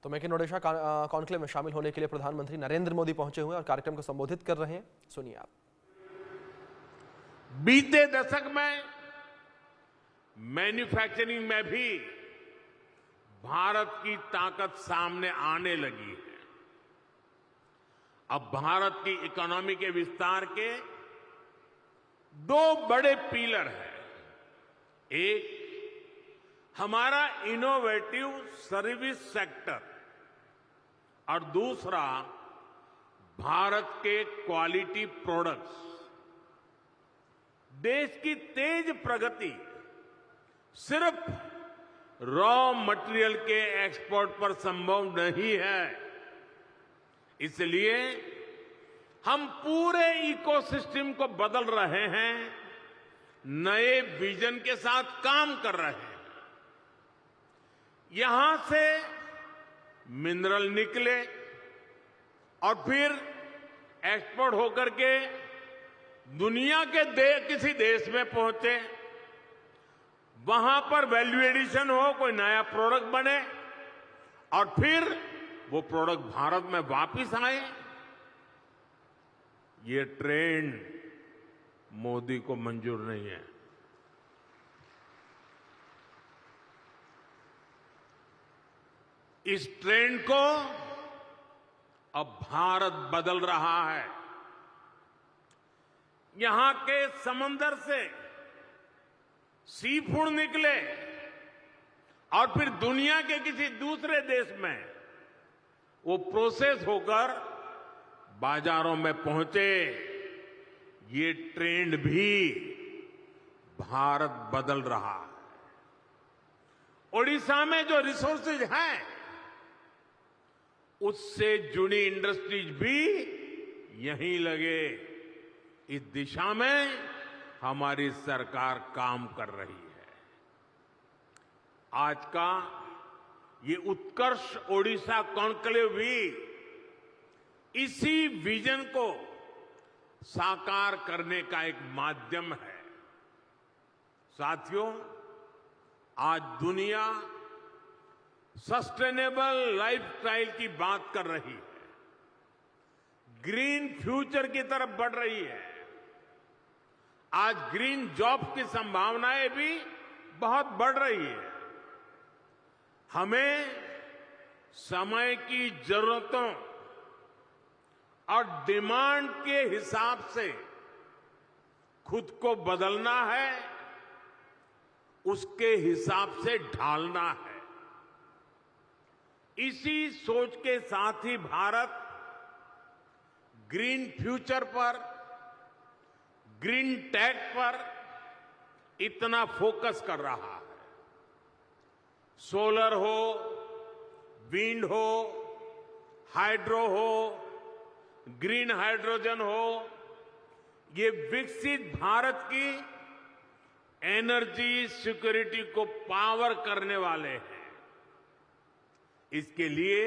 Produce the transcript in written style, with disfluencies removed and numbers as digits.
तो make in Odisha conclave में शामिल होने के लिए प्रधानमंत्री नरेंद्र मोदी पहुंचे हुए और कार्यक्रम को संबोधित कर रहे हैं। सुनिए आप। बीते दशक में मैन्युफैक्चरिंग में भी भारत की ताकत सामने आने लगी है। अब भारत की इकोनॉमी के विस्तार के दो बड़े पिलर हैं। एक हमारा इनोवेटिव सर्विस सेक्टर और दूसरा भारत के क्वालिटी प्रोडक्ट्स। देश की तेज प्रगति सिर्फ रॉ मटेरियल के एक्सपोर्ट पर संभव नहीं है। इसलिए हम पूरे इकोसिस्टम को बदल रहे हैं, नए विजन के साथ काम कर रहे हैं। यहां से मिनरल निकले और फिर एक्सपोर्ट होकर के दुनिया के किसी देश में पहुंचे, वहां पर वैल्यू एडिशन हो, कोई नया प्रोडक्ट बने और फिर वो प्रोडक्ट भारत में वापस आए। ये ट्रेंड मोदी को मंजूर नहीं है। इस ट्रेंड को अब भारत बदल रहा है। यहां के समंदर से सी फूड निकले और फिर दुनिया के किसी दूसरे देश में वो प्रोसेस होकर बाजारों में पहुंचे। ये ट्रेंड भी भारत बदल रहा है। ओडिशा में जो रिसोर्सेज हैं, उससे जुड़ी इंडस्ट्रीज भी यहीं लगे। इस दिशा में हमारी सरकार काम कर रही है। आज का ये उत्कर्ष ओडिशा कॉन्क्लेव भी इसी विजन को साकार करने का एक माध्यम है। साथियों, आज दुनिया सस्टेनेबल लाइफस्टाइल की बात कर रही है, ग्रीन फ्यूचर की तरफ बढ़ रही है। आज ग्रीन जॉब की संभावनाएं भी बहुत बढ़ रही है। हमें समय की जरूरतों और डिमांड के हिसाब से खुद को बदलना है, उसके हिसाब से ढालना है। इसी सोच के साथ ही भारत ग्रीन फ्यूचर पर, ग्रीन टेक पर इतना फोकस कर रहा है। सोलर हो, विंड हो, हाइड्रो हो, ग्रीन हाइड्रोजन हो, ये विकसित भारत की एनर्जी सिक्योरिटी को पावर करने वाले हैं। इसके लिए